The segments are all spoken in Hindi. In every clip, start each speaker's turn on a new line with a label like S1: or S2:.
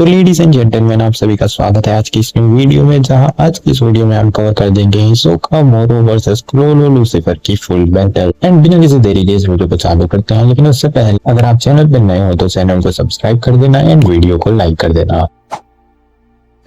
S1: तो लेडीज एंड जेंटलमैन, आप सभी का स्वागत है आज की इस न्यू वीडियो में, जहां आज की इस वीडियो में हम कवर कर देंगे हिसोका मोरो वर्सेस क्रोलो लूसीफर की फुल बैटल। एंड बिना किसी देरी के इस वीडियो को चालू करते हैं, लेकिन उससे पहले अगर आप चैनल पर नए हो तो चैनल को सब्सक्राइब कर देना एंड वीडियो को लाइक कर देना।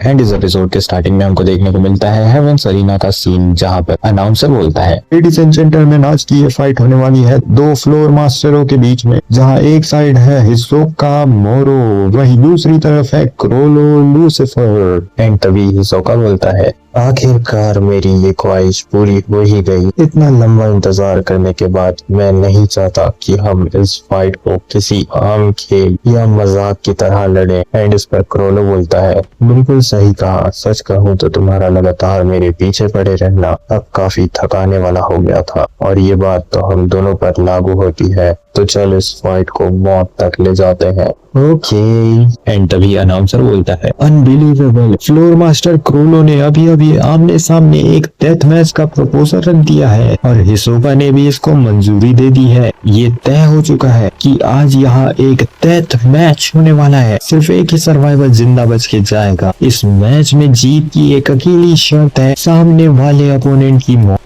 S1: एंड इस एपिसोड के स्टार्टिंग में हमको देखने को मिलता है हेवेंस अरीना का सीन, जहां पर अनाउंसर बोलता है, लेडीज एंड जेंटलमैन, आज की ये फाइट होने वाली है दो फ्लोर मास्टरों के बीच में, जहां एक साइड है हिसोका मोरो, वहीं दूसरी तरफ है क्रोलो लूसीफर। एंड तभी हिसोका बोलता है, आखिरकार मेरी ये ख्वाहिश पूरी हो ही गई। इतना लंबा इंतजार करने के बाद मैं नहीं चाहता कि हम इस फाइट को किसी आम खेल या मजाक की तरह लड़े। एंड इस पर क्रोलो बोलता है, बिल्कुल सही कहा, सच कहूँ तो तुम्हारा लगातार मेरे पीछे पड़े रहना अब काफी थकाने वाला हो गया था, और ये बात तो हम दोनों पर लागू होती है। तो चल इस फाइट को मौत तक ले जाते हैं। ओके। एंड तभी अनाउंसर बोलता है, अनबिलीवेबल, फ्लोर मास्टर क्रोलो ने अभी अभी आमने सामने एक डेथ मैच का प्रपोजल रख दिया है और हिसोका ने भी इसको मंजूरी दे दी है। ये तय हो चुका है कि आज यहाँ एक डेथ मैच होने वाला है। सिर्फ एक ही सर्वाइवर जिंदा बच के जाएगा। इस मैच में जीत की एक अकेली शर्त है, सामने वाले अपोनेंट की मौत।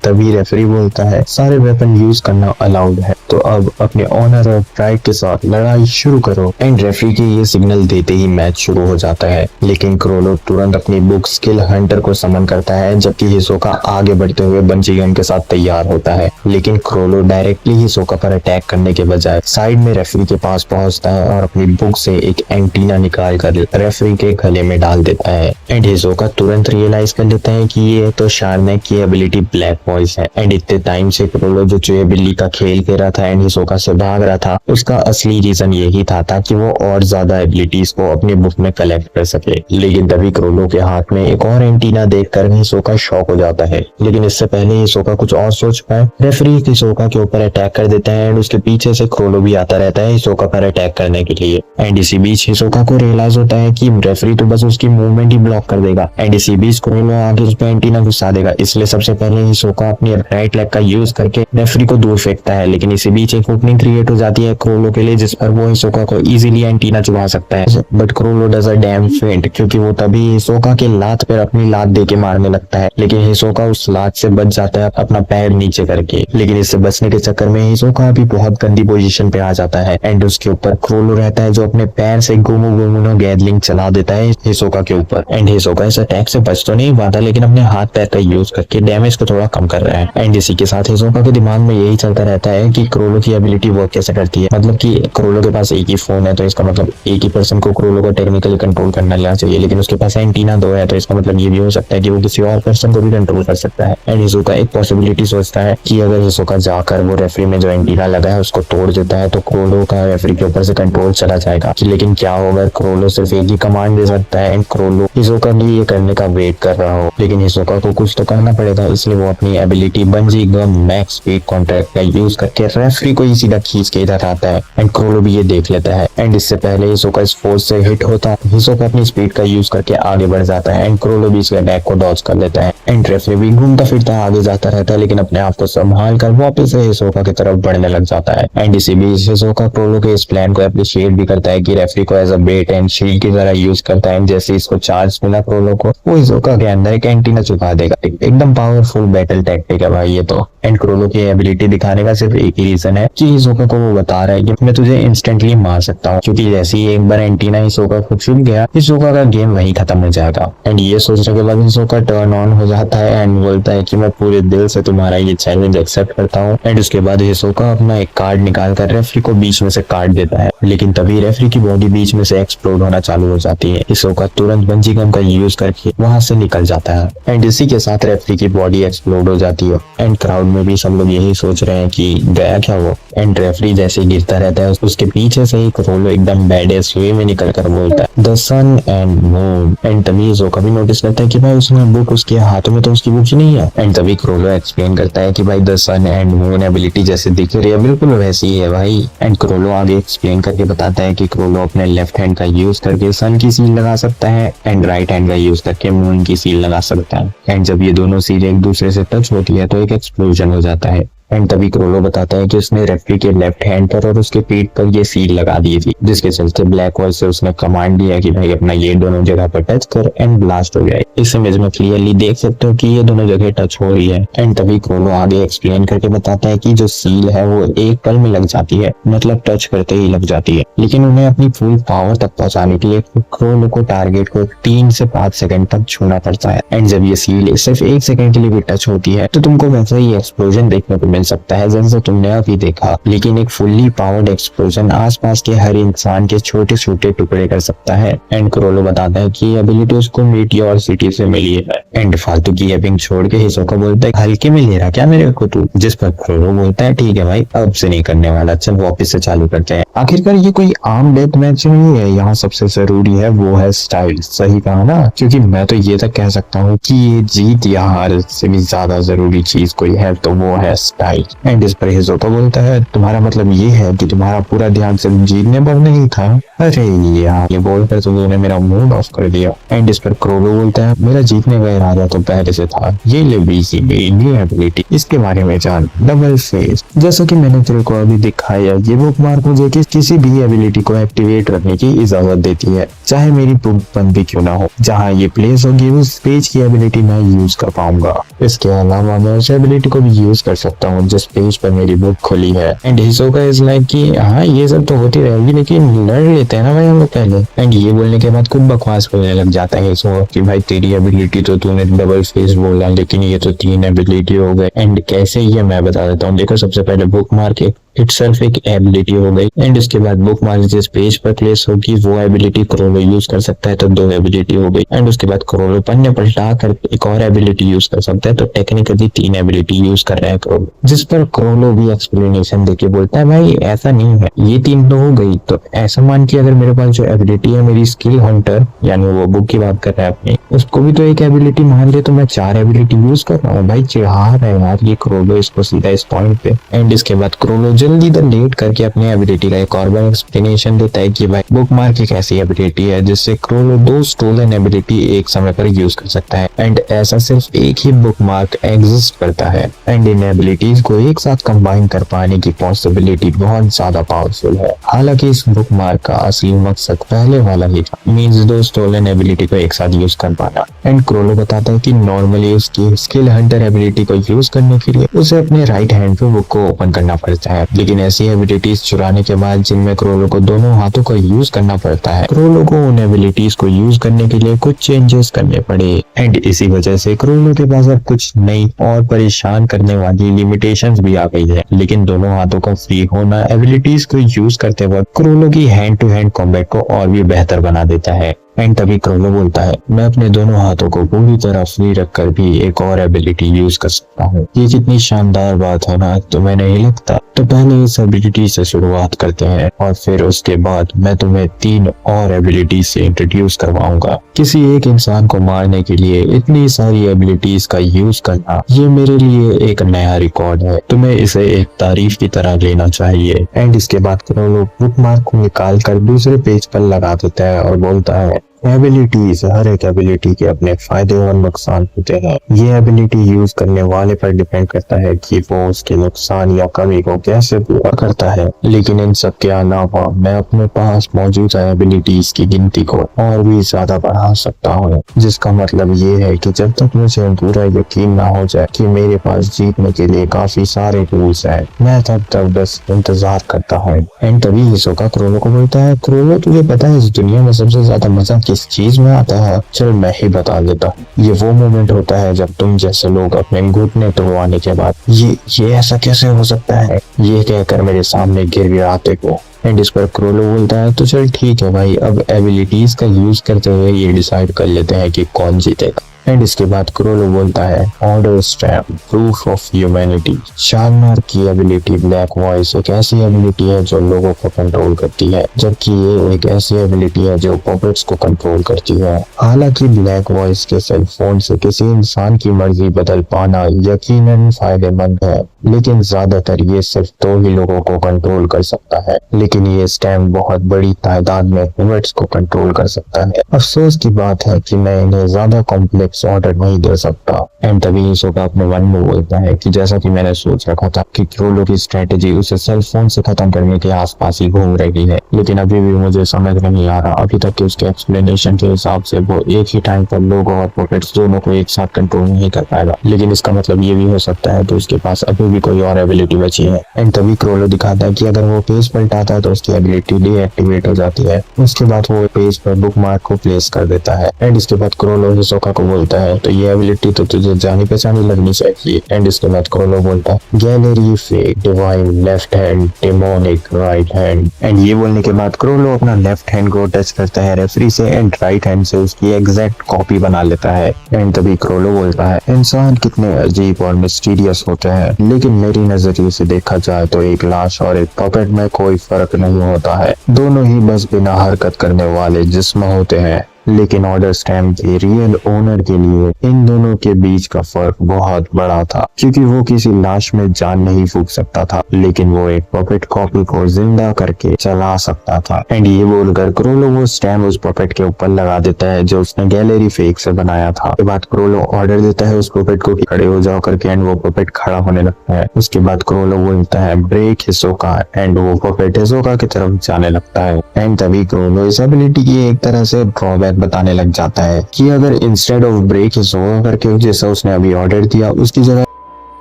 S1: तभी रेफरी बोलता है, सारे वेपन यूज करना अलाउड है, तो अब अपने ऑनर और प्राइड के साथ लड़ाई शुरू करो। एंड रेफरी के ये सिग्नल देते ही मैच शुरू हो जाता है, लेकिन क्रोलो तुरंत अपनी बुक स्किल हंटर को समन करता है, जबकि हिसोका आगे बढ़ते हुए बंजी गन के साथ तैयार होता है। लेकिन क्रोलो डायरेक्टली हिसोका पर अटैक करने के बजाय साइड में रेफरी के पास पहुंचता है और अपनी बुक से एक एंटीना निकाल कर रेफरी के गले में डाल देता है। एंड हिसोका तुरंत रियलाइज कर लेता है कि ये तो शार्नेक की एबिलिटी ब्लैक वॉइस है। एंड इतने टाइम से क्रोलो जो चूहे बिल्ली का खेल खेल रहा था एंड हिसोका से भाग रहा था, उसका असली रीजन यही था ताकि वो और ज्यादा एबिलिटीज को अपनी बुक में कलेक्ट कर सके। लेकिन तभी क्रोलो के हाथ में एक और एंटीना देखकर हिसोका शॉक हो जाता है। लेकिन इससे पहले हिसोका कुछ और सोच पाए, रेफरी हिसोका के ऊपर अटैक कर देता है एंड उसके पीछे से क्रोलो भी आता रहता है हिसोका पर अटैक करने के लिए। एंड इसी बीच हिसोका को रियलाइज होता है कि रेफरी तो बस उसकी मूवमेंट ही ब्लॉक कर देगा। एंड इसी बीच क्रोलो आगे उस पर एंटीना घुसा देगा, इसलिए सबसे पहले हिसोका अपनी राइट लेग का यूज करके रेफरी को दूर फेंकता है। लेकिन इसी बीच एक ओपनिंग क्रिएट हो जाती है क्रोलो के लिए, जिस पर वो हिसोका को इजीली एंटीना चुभा सकता है। बट क्रोलो डज अ डैम फेंट, क्योंकि वो तभी हिसोका के लात पर अपनी लात देके मारने लगता है। लेकिन हिसोका उस लात से बच जाता है अपना पैर नीचे करके। लेकिन इससे बचने के चक्कर में हिसोका भी बहुत गंदी पोजीशन पे आ जाता है एंड उसके ऊपर क्रोलो रहता है, जो अपने पैर से गोमो गोमो गैदलिंग चला देता है हिसोका के ऊपर। एंड हिसोका इस अटैक से बच तो नहीं पाता, लेकिन अपने हाथ पैर का यूज करके डैमेज को थोड़ा कम कर रहा है। एंड इसी के साथ हिसोका के दिमाग में यही चलता रहता है कि क्रोलो की एबिलिटी वर्क कैसे करती है। मतलब कि क्रोलो के पास एक ही फोन है, तो इसका मतलब एक ही पर्सन को क्रोलो को टेक्निकली कंट्रोल करना लेना चाहिए। लेकिन उसके पास एंटीना 2 है, तो इसका मतलब ये भी हो सकता है कि वो किसी और पर्सन को भी कंट्रोल कर सकता है। एंड हिसोका एक पॉसिबिलिटी सोचता है कि अगर हिसोका जाकर वो रेफरी में जो एंटीना लगा है उसको तोड़ देता है, तो क्रोलो का रेफरी के ऊपर से कंट्रोल चला जाएगा। लेकिन क्या होगा, क्रोलो सिर्फ एक ही कमांड दे सकता है एंड क्रोलो हिसोका भी ये करने का वेट कर रहा हो। लेकिन हिसोका को कुछ तो करना पड़ेगा, इसलिए वो अपनी ability bungee gun max speed contract का यूज करके रेफरी को ही सीधा खींच के इधर आता है। एंड क्रोलो भी ये देख लेता है। एंड इससे पहले हिसोका इस फोर्स से हिट होता है, हिसोका अपनी स्पीड का यूज करके आगे बढ़ जाता है एंड क्रोलो भी इसके अटैक को डॉज कर लेता है। एंड रेफरी भी घूमता फिरता आगे जाता रहता है, लेकिन अपने आप को संभाल कर वापस से हिसोका की तरफ बढ़ने लग जाता है। एंड इसी बीच हिसोका क्रोलो के इस प्लान को अप्रिशिएट भी करता है कि रेफरी को as a bait and shield की तरह यूज करता है। जैसे इसको चार्ज मिला क्रोलो को, वो हिसोका के अंदर एक एंटीना चुका देगा। एकदम पावरफुल बैटल टैक्टिक है भाई ये तो। एंड क्रोलो की एबिलिटी दिखाने का सिर्फ एक ही रीजन है कि हिसोका को वो बता रहा है कि मैं तुझे इंस्टेंटली मार सकता हूँ, क्योंकि जैसे ही एक बार एंटीना हिसोका को छूट गया, हिसोका का गेम वहीं खत्म हो जाएगा। एंड ये सोचने के बाद हिसोका टर्न ऑन हो जाता है एंड बोलता है कि मैं पूरे दिल से तुम्हारा ये चैलेंज एक्सेप्ट करता हूँ। एंड उसके बाद हिसोका अपना एक कार्ड निकाल कर रेफरी को बीच में से काट देता है। लेकिन तभी रेफरी की बॉडी बीच में से एक्सप्लोड होना चालू हो जाती है। हिसोका तुरंत बंजी गन का यूज करके वहां से निकल जाता है एंड इसी के साथ रेफरी की बॉडी एक्सप्लोड हो जाती है। एंड क्राउड में भी सब लोग यही सोच रहे हैं कि गया क्या वो। एंड रेफरी जैसे ही गिरता रहता है, उसके पीछे से ही क्रोलो एकदम बैडेस्ट वे में निकल कर बोलता है, the sun and moon. And तभी हिसोका भी नोटिस करता है कि भाई उसमें बुक उसके हाथों में तो उसकी बुक ही नहीं है। एंड तभी क्रोलो एक्सप्लेन करता है कि भाई the sun and moon ability जैसे दिख रही है बिल्कुल वैसी ही है भाई। एंड क्रोलो आगे एक्सप्लेन करके बताता है कि क्रोलो अपने लेफ्ट हैंड का यूज करके सन की सील लगा सकता है एंड राइट हैंड का यूज करके मून की सील लगा सकता है। एंड जब ये दोनों सील एक दूसरे से टच होती है तो एक एक्सप्लोजन हो जाता है एंड तभी क्रोलो बताता है कि उसने रेफरी के लेफ्ट हैंड पर और उसके पीठ पर ये सील लगा दी थी, जिसके चलते ब्लैक वॉल से उसने कमांड दिया कि भाई अपना ये दोनों जगह पर टच कर, एंड ब्लास्ट हो जाए। इस इमेज में क्लियरली देख सकते हो कि ये दोनों जगह टच हो रही है। एंड तभी क्रोलो आगे एक्सप्लेन करके बताता है कि जो सील है वो एक पल में लग जाती है, मतलब टच करते ही लग जाती है, लेकिन उन्हें अपनी फुल पावर तक पहुंचाने के लिए क्रोलो को टारगेट को 3 से 5 सेकंड तक छूना पड़ता है। एंड जब ये सील सिर्फ 1 सेकंड के लिए भी टच होती है तो तुमको वैसा ही एक्सप्लोजन देखने को मिल सकता है जैसे तुमने अभी देखा, लेकिन एक फुल्ली पावर्ड एक्सप्लोजन आसपास के हर इंसान के छोटे छोटे टुकड़े कर सकता है। एंड क्रोलो बताता है कि एबिलिटी उसको मीटियोर सिटी से मिली है। एंड फालतू की एपिंग छोड़ के हिसोका बोलता है हल्के में ले रहा क्या मेरे को तू, जिस पर क्रोलो बोलता है ठीक है भाई अब से नहीं करने वाला, चल वापस से चालू करते हैं। आखिरकार ये कोई आम डेथ मैच नहीं है, यहाँ सबसे जरूरी है वो है स्टाइल। सही कहा ना, क्योंकि मैं तो ये तक कह सकता हूँ कि ये जीत या हार से भी ज्यादा जरूरी चीज कोई है तो वो है स्टाइल। एंड इस पर हिसोका बोलता है तुम्हारा मतलब ये है कि तुम्हारा पूरा ध्यान सिर्फ जीतने पर नहीं था। अरे यार ये बोलकर तुमने मेरा मूड ऑफ कर दिया। एंड इस पर क्रोलो बोलता है मेरा जीतने का इरादा तो पहले से था, ये ले बीसी मेरी न्यू एबिलिटी, इसके बारे में जान, डबल फेस। जैसा कि मैंने तेरे को अभी दिखाया, ये बुकमार्क मुझे किसी भी एबिलिटी को एक्टिवेट करने की इजाजत देती है, चाहे मेरी बुक बंद भी क्यों ना हो। जहाँ ये प्लेस होगी उस पेज की एबिलिटी मैं यूज कर पाऊंगा। इसके अलावा मैं उस एबिलिटी को भी यूज कर सकता हूँ जिस पेज पर मेरी बुक खुली है। एंड हिसोका इज लाइक कि हाँ ये सब तो होती रहेगी लेकिन लड़ लेते हैं ना भाई हम लोग पहले। एंड ये बोलने के बाद खूब बकवास बोलने लग जाता है हिसोका कि भाई तेरी एबिलिटी तो तूने डबल फेस बोला लेकिन ये तो 3 एबिलिटी हो गए। एंड कैसे ये मैं बता देता हूँ। देखो सबसे पहले बुक मार्क इटसेल्फ एक एबिलिटी हो गई। एंड उसके बाद बुक मार्क जिस पेज पर प्लेस होगी वो एबिलिटी क्रोलो यूज कर सकता है तो 2 एबिलिटी हो गई। एंड उसके बाद क्रोलो पन्ने पलटा कर एक और एबिलिटी यूज कर सकता है तो टेक्निकली 3 एबिलिटी यूज कर रहा है क्रोलो। जिस पर क्रोलो भी एक्सप्लेनेशन देके बोलता है भाई ऐसा नहीं है, ये 3 तो हो गई तो ऐसा मान के अगर मेरे पास जो एबिलिटी है मेरी स्किल हंटर यानी वो बुक की बात कर रहा है अपनी, उसको भी तो एक एबिलिटी मान ले तो मैं 4 एबिलिटी यूज कर रहा हूँ। भाई चिढ़ा रहा है यार ये क्रोलो इसको सीधा इस पॉइंट पे। एंड इसके बाद क्रोलो जल्दी लेट करके अपने एबिलिटी का एक और बार एक्सप्लेनेशन देता है कि भाई बुकमार्क एक ऐसी एबिलिटी है जिससे क्रोलो 2 स्टोलन एबिलिटी एक समय पर यूज कर सकता है। एंड ऐसा सिर्फ एक ही बुकमार्क एग्जिस्ट करता है। एंड इन एबिलिटीज को एक साथ कंबाइन कर पाने की पॉसिबिलिटी बहुत ज्यादा पावरफुल है। हालांकि इस बुकमार्क का असली मकसद पहले वाला ही था, मींस 2 स्टोलन एबिलिटी को एक साथ यूज कर पाना। एंड क्रोलो बताता है कि नॉर्मली उसकी स्किल हंटर एबिलिटी को यूज करने के लिए उसे अपने राइट हैंड पे बुक को ओपन करना पड़ता है, लेकिन ऐसी एबिलिटीज चुराने के बाद जिनमें क्रोलो को दोनों हाथों का यूज करना पड़ता है, क्रोलो को उन एबिलिटीज को यूज करने के लिए कुछ चेंजेस करने पड़े। एंड इसी वजह से क्रोलो के पास अब कुछ नई और परेशान करने वाली लिमिटेशंस भी आ गई है। लेकिन दोनों हाथों का फ्री होना एबिलिटीज को यूज करते वक्त क्रोलो की हैंड टू हैंड कॉम्बैट को और भी बेहतर बना देता है। एंड तभी क्रोलो बोलता है मैं अपने दोनों हाथों को पूरी तरह फ्री रखकर भी एक और एबिलिटी यूज कर सकता हूँ। ये कितनी शानदार बात है ना, तुम्हें नहीं लगता? तो पहले इस एबिलिटी से शुरुआत करते हैं और फिर उसके बाद मैं तुम्हें 3 और एबिलिटी से इंट्रोड्यूस करवाऊंगा। किसी एक इंसान को मारने के लिए इतनी सारी एबिलिटीज का यूज करना ये मेरे लिए एक नया रिकॉर्ड है, तुम्हें इसे एक तारीफ की तरह लेना चाहिए। एंड इसके बाद क्रोलो बुकमार्क को निकाल कर दूसरे पेज पर लगा देता है और बोलता है एबिलिटीज, हर एक एबिलिटी के अपने फायदे और नुकसान होते हैं। ये एबिलिटी यूज करने वाले पर डिपेंड करता है कि वो उसके नुकसान या कमी को कैसे पूरा करता है। लेकिन इन सब के अलावा मैं अपने पास मौजूद एबिलिटीज की गिनती को और भी ज्यादा बढ़ा सकता हूँ, जिसका मतलब ये है कि जब तक मुझे पूरा यकीन ना हो जाए कि मेरे पास जीतने के लिए काफी सारे टूल्स हैं, मैं तब तक बस इंतजार करता हूँ। एंड तभी हिसोका क्रोलो को बोलता है क्रोलो तुझे पता है इस दुनिया में सबसे ज्यादा मजा किस चीज में आता है? चल मैं ही बता देता हूँ। ये वो मोमेंट होता है जब तुम जैसे लोग अपने घुटने तोड़वाने के बाद ये ऐसा कैसे हो सकता है ये कहकर मेरे सामने गिर गिराते को। एंड इस पर क्रोलो बोलता है तो चल ठीक है भाई, अब एबिलिटीज का यूज करते हुए ये डिसाइड कर लेते हैं कि कौन जीतेगा। एंड इसके बाद क्रोलो बोलता है order strap, proof of humanity. शार्लमार की एबिलिटी ब्लैक वॉइस एक ऐसी एबिलिटी है जो लोगों को कंट्रोल करती है, जबकि ये एक ऐसी एबिलिटी है जो पॉपेट्स को कंट्रोल करती है। हालांकि ब्लैक वॉइस के सेल फोन से किसी इंसान की मर्जी बदल पाना यकीनन फायदेमंद है, लेकिन ज्यादातर ये सिर्फ 2 ही लोगों को कंट्रोल कर सकता है। लेकिन ये स्टैम बहुत बड़ी तादाद में ह्यूमंस को कंट्रोल कर सकता है। अफसोस की बात है कि मैं इन्हें ज्यादा कॉम्प्लेक्स ऑर्डर नहीं दे सकता। एंड तभी हिसोका अपने मन में बोलता है कि जैसा कि मैंने सोच रखा था कि क्रोलो की स्ट्रेटेजी उसे सेल फोन से खत्म करने के आसपास ही घूम रही है, लेकिन अभी भी मुझे समझ नहीं आ रहा अभी तक कि उसके एक्सप्लेनेशन के हिसाब से वो एक ही टाइम पर लोगों और पॉकेट्स दोनों को एक साथ कंट्रोल नहीं कर पाएगा। लेकिन इसका मतलब ये भी हो सकता है तो उसके पास अभी भी कोई और एबिलिटी बची है। एंड तभी क्रोलो दिखाता है कि अगर वो पेज पलटाता है तो उसकी एबिलिटी डीएक्टिवेट हो जाती है। उसके बाद वो पेज पर बुक मार्क को प्लेस कर देता है। एंड इसके बाद क्रोलो हिसोका को बोलता है तो ये एबिलिटी तो तुझे जानी पहचानी लगनी चाहिए। एंड इसके बाद क्रोलो बोलता है gallery fake divine left hand demonic right hand. And ये बोलने के बाद क्रोलो अपना लेफ्ट हैंड को टच करता है रेफरी से एंड राइट हैंड से उसकी एग्जैक्ट कॉपी बना लेता है। एंड तभी क्रोलो बोलता है इंसान कितने अजीब और मिस्टीरियस होते हैं, लेकिन मेरी नजरिए से देखा जाए तो एक लाश और एक पपेट में कोई फर्क नहीं होता है। दोनों ही बस बिना हरकत करने वाले जिस्म होते हैं। लेकिन ऑर्डर स्टैम्प के रियल ओनर के लिए इन दोनों के बीच का फर्क बहुत बड़ा था, क्योंकि वो किसी लाश में जान नहीं फूंक सकता था, लेकिन वो एक पपेट कॉपी को जिंदा करके चला सकता था। एंड ये बोलकर क्रोलो वो स्टैम्प उस पपेट के ऊपर लगा देता है जो उसने गैलरी फेक से बनाया था। उसके बाद क्रोलो ऑर्डर देता है उस पपेट को कि खड़े हो जाओ करके, एंड वो पपेट खड़ा होने लगता है। उसके बाद क्रोलो बोलता है ब्रेक हिसोका, एंड वो पपेट हिसोका की तरफ जाने लगता है। एंड तभी क्रोलो इस एबिलिटी की एक तरह से ड्रॉबैक बताने लग जाता है कि अगर इंस्टेड ऑफ ब्रेक हिसोका करके जैसा उसने अभी ऑर्डर दिया उसकी जगह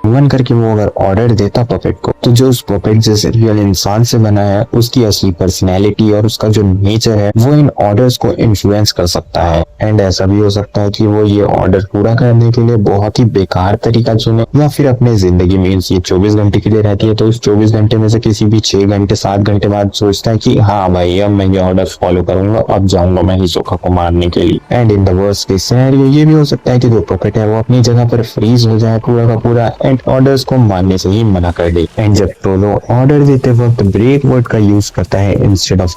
S1: वन करके वो अगर ऑर्डर देता पपेट को, तो जो उस पपेट जैसे रियल इंसान से बना है उसकी असली पर्सनैलिटी और उसका जो नेचर है वो इन ऑर्डर्स को इन्फ्लुएंस कर सकता है। एंड ऐसा भी हो सकता है कि वो ये ऑर्डर पूरा करने के लिए बहुत ही बेकार तरीका चुने, या फिर अपने जिंदगी में ये 24 घंटे के लिए रहती है तो उस 24 घंटे में से किसी भी 6 घंटे 7 घंटे बाद सोचता है कि हाँ भाई अब मैं ये ऑर्डर फॉलो करूंगा, अब जाऊंगा मैं हिसोका को मारने के लिए। And in the worst case scenario ये भी हो सकता है कि जो पपेट है वो अपनी जगह पर फ्रीज हो जाए पूरा का पूरा एंड ऑर्डर्स को मानने से ही मना कर दे। एंड जब क्रोलो ऑर्डर देते वक्त ब्रेक वर्ड का यूज करता है इंस्टेड ऑफ,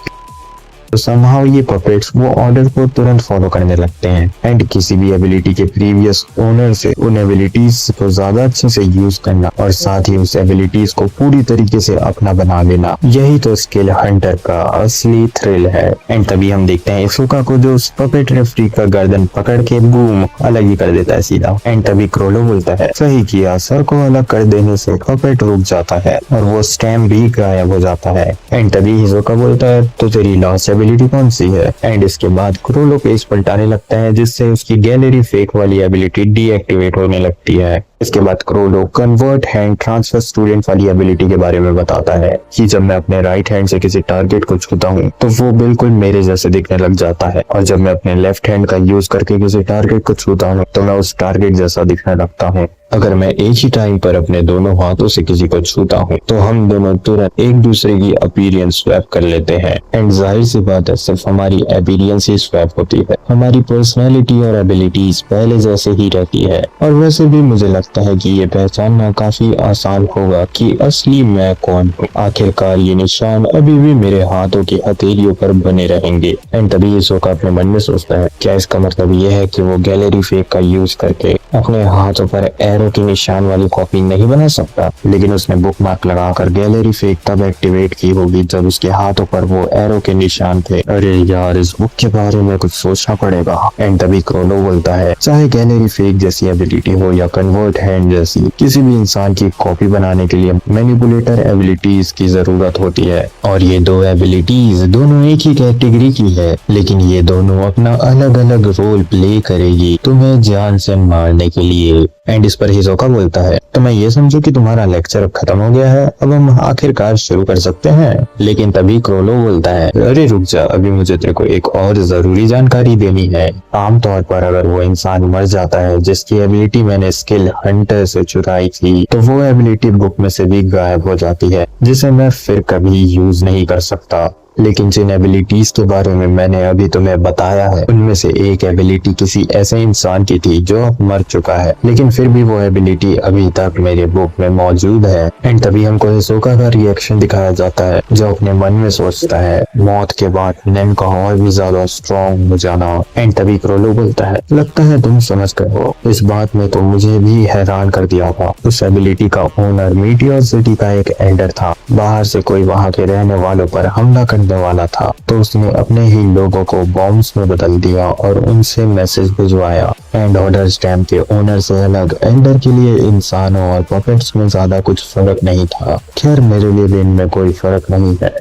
S1: तो समहाउ ये पपेट्स वो ऑर्डर को तुरंत फॉलो करने लगते हैं एंड किसी भी एबिलिटी के प्रीवियस ओनर से उन एबिलिटीज को ज्यादा अच्छे से यूज करना और साथ ही उस एबिलिटीज को पूरी तरीके से अपना बना लेना, यही तो स्किल हंटर का असली थ्रिल है। एंड तभी हम देखते हैं हिसोका को जो उस पपेट रेफरी का गर्दन पकड़ के बूम अलग ही कर देता है सीधा। एंड तभी क्रोलो बोलता है सही किया, सर को अलग कर देने से पपेट रुक जाता है और वो स्टैम्प भी गायब हो जाता है। एंड तभी हिसोका बोलता है तो तेरी लास्ट एबिलिटी कौन सी है। एंड इसके बाद क्रोलो पेज पलटाने लगता है जिससे उसकी गैलरी फेक वाली एबिलिटी डीएक्टिवेट होने लगती है। इसके बाद क्रोलो कन्वर्ट हैंड ट्रांसफर स्टूडेंट वाली एबिलिटी के बारे में बताता है कि जब मैं अपने राइट हैंड से किसी टारगेट को छूता हूँ तो वो बिल्कुल मेरे जैसे दिखने लग जाता है, और जब मैं अपने लेफ्ट हैंड का यूज करके किसी टारगेट को छूता हूँ तो मैं उस टारगेट जैसा दिखने लगता हूँ। अगर मैं एक ही टाइम पर अपने दोनों हाथों से किसी को छूता हूँ तो हम दोनों तुरंत एक दूसरे की अपीयरेंस स्वैप कर लेते हैं। एंड जाहिर सी बात है सिर्फ हमारी अपीयरेंस ही स्वैप होती है, हमारी पर्सनैलिटी और एबिलिटीज पहले जैसे ही रहती है। और वैसे भी मुझे लगता है कि ये पहचानना काफी आसान होगा कि असली मैं कौन हूँ। आखिरकार ये निशान अभी भी मेरे हाथों की हथेलियों पर बने रहेंगे। एंड तभी हिसोका अपने मन में सोचता है क्या इसका मतलब ये है कि वो गैलरी फेक का यूज करके अपने हाथों पर एरो की निशान वाली कॉपी नहीं बना सकता, लेकिन उसने बुक मार्क लगाकर गैलरी फेक तब एक्टिवेट की होगी जब उसके हाथों पर वो एरो के निशान थे। अरे यार इस बुक के बारे में कुछ सोचना पड़ेगा। एंड तभी क्रोलो बोलता है चाहे गैलरी फेक जैसी एबिलिटी हो या कन्वर्ट हैंड जैसी, किसी भी इंसान की कॉपी बनाने के लिए मैनिपुलेटर एबिलिटीज की जरूरत होती है, और ये दो एबिलिटीज दोनों एक ही कैटेगरी की है, लेकिन ये दोनों अपना अलग अलग रोल प्ले करेगी तुम्हें जान से मारने के लिए। एंड इस पर हिसोका बोलता है तो मैं ये समझू कि तुम्हारा लेक्चर अब खत्म हो गया है, अब हम आखिरकार शुरू कर सकते हैं। लेकिन तभी क्रोलो बोलता है अरे रुक जा, अभी मुझे तेरे को एक और जरूरी जानकारी देनी है। आमतौर पर अगर वो इंसान मर जाता है जिसकी एबिलिटी मैंने स्किल हंटर से चुराई थी, तो वो एबिलिटी बुक में से भी गायब हो जाती है जिसे मैं फिर कभी यूज नहीं कर सकता। लेकिन जिन एबिलिटीज के बारे में मैंने अभी तुम्हें बताया है उनमें से एक एबिलिटी किसी ऐसे इंसान की थी जो अब मर चुका है, लेकिन फिर भी वो एबिलिटी अभी तक मेरे बुक में मौजूद है। एंड तभी हमको हिसोका का रिएक्शन दिखाया जाता है जो अपने मन में सोचता है मौत के बाद नेन का और भी ज्यादा स्ट्रॉन्ग हो जाना। एंड तभी क्रोलो बोलता है लगता है तुम समझ गए हो, इस बात में तो मुझे भी हैरान कर दिया था। उस एबिलिटी का ओनर मीटियोर सिटी का एक एल्डर था। बाहर से कोई वहाँ के रहने वालों पर हमला करने वाला था तो उसने अपने ही लोगों को बॉम्ब्स में बदल दिया और उनसे मैसेज भिजवाया। एंड ऑर्डर स्टैम्प के ओनर से अलग एल्डर के लिए इंसानों और पपेट्स में ज्यादा कुछ फर्क नहीं था। खैर मेरे लिए भी इनमें कोई फर्क नहीं है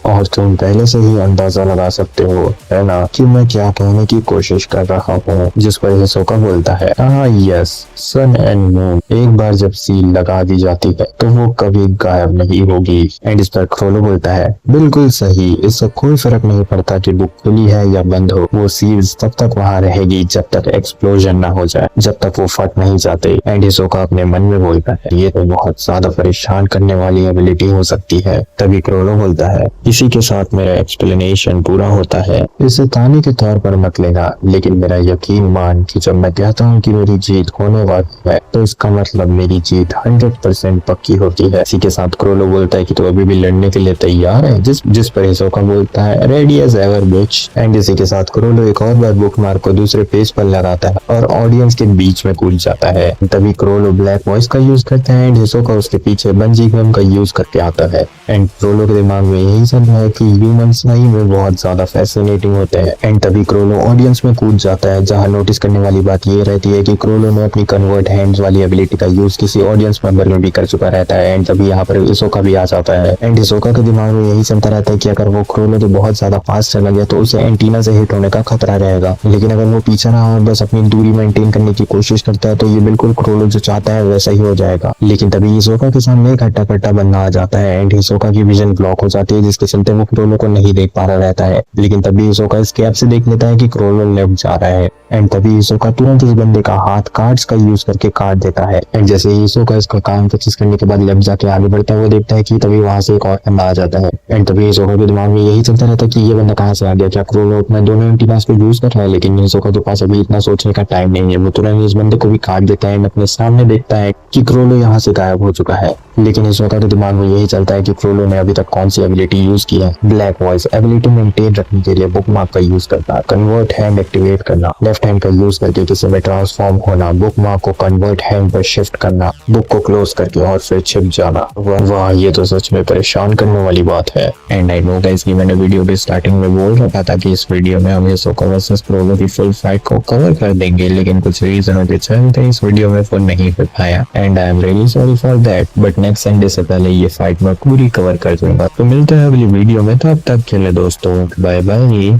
S1: और तुम पहले से ही अंदाजा लगा सकते हो है ना कि मैं क्या कहने की कोशिश कर रहा हूँ। जिस पर हिसोका बोलता है हाँ यस, सन एंड मून एक बार जब सील लगा दी जाती है तो वो कभी गायब नहीं होगी। एंड इस पर क्रोलो बोलता है बिल्कुल सही, इससे कोई फर्क नहीं पड़ता कि बुक खुली है या बंद हो, वो सील्स तब तक वहाँ रहेगी जब तक एक्सप्लोजन ना हो जाए, जब तक वो फट नहीं जाते। एंड हिसोका अपने मन में बोलता है ये तो बहुत ज्यादा परेशान करने वाली एबिलिटी हो सकती है। तभी क्रोलो बोलता है इसी के साथ मेरा एक्सप्लेनेशन पूरा होता है, इसे ताने के तौर पर मत लेना, लेकिन मेरा यकीन मान कि जब मैं कहता हूँ कि मेरी जीत होने वाली है तो इसका मतलब मेरी जीत 100% पक्की होती है। इसी के साथ क्रोलो बोलता है कि तो अभी भी लड़ने के लिए तैयार है, जिस पर हिसोका बोलता है ready as ever bitch. And इसी के साथ क्रोलो एक और बार बुक मार्क को दूसरे पेज पर लगाता है और ऑडियंस के बीच में कूद जाता है। तभी क्रोलो ब्लैक वॉइस का यूज करता है एंड हिसोका उसके पीछे बंजी गम का यूज करके आता है। एंड क्रोलो के दिमाग में यही सब है कि ह्यूमंस सही में बहुत ज्यादा फैसिनेटिंग होते हैं। एंड तभी क्रोलो ऑडियंस में कूद जाता है, जहां नोटिस करने वाली बात ये रहती है कि क्रोलो ने अपनी कन्वर्ट हैंड्स वाली एबिलिटी का यूज किसी ऑडियंस मेंबर में भी कर चुका रहता है। एंड तभी यहाँ पर हिसोका भी आ जाता है। एंड हिसोका के दिमाग में यही चलता रहता है कि अगर वो क्रोलो तो बहुत ज्यादा फास्ट चला गया तो उसे एंटीना से हिट होने का खतरा रहेगा, लेकिन अगर वो पीछे रहा और बस अपनी दूरी मेंटेन करने की कोशिश करता है तो ये बिल्कुल क्रोलो जो चाहता है वैसा ही हो जाएगा। लेकिन तभी हिसोका के सामने एक हट्टा कट्टा बंदा आ जाता है एंड हिसोका की विजन ब्लॉक हो जाती है, जिसके चलते वो क्रोलो को नहीं देख पा रहा रहता है। लेकिन तभी हिसोका इस कैप से देख लेता है कि क्रोलो लेफ्ट जा रहा है। एंड तभी हिसोका तुरंत इस बंदे का हाथ कार्ड्स का यूज करके काट देता है। एंड जैसे ही हिसोका इसका कान फिक्स करने के बाद लेफ्ट जाके आगे बढ़ता है वो देखता है कि तभी वहां से एक और बंदा आ जाता है। एंड तभी हिसोका के दिमाग में यही चलता रहता है कि ये बंदा कहाँ से आ गया, क्या क्रोलो अपना दोनों एंटीनास को यूज कर रहा है। लेकिन हिसोका के पास अभी इतना सोचने का टाइम नहीं है, वो तुरंत इस बंदे को भी काट देता है। अपने सामने देखता है कि क्रोलो यहाँ से गायब हो चुका है। लेकिन हिसोका के दिमाग में यही चलता है कि क्रोलो ने अभी तक कौन सी एबिलिटी यूज की है। ब्लैक वॉइस एबिलिटी मेंटेन रखने के लिए बुक मार्क का यूज करना, कन्वर्ट हैंड एक्टिवेट करना, लेफ्ट हैंड का यूज करके किसी में ट्रांसफॉर्म होना, बुक मार्क को कन्वर्ट हैंड पर शिफ्ट करना, बुक को क्लोज करके और फिर छिप जाना। वाह ये तो सच में परेशान करने वाली बात है। एंड आई नो गाइस कि मैंने वीडियो के स्टार्टिंग में बोल रखा था कि इस वीडियो में हम हिसोका वर्सेस क्रोलो की फुल फाइट को कवर कर देंगे, लेकिन कुछ रीजनों के चलते इस वीडियो में फुल नहीं कर पाया। And I am really sorry for that, but next Sunday से पहले ये फाइट मैं पूरी कवर कर दूंगा। तो मिलते हैं अगली वीडियो में, तब तक के लिए दोस्तों बाय बाय।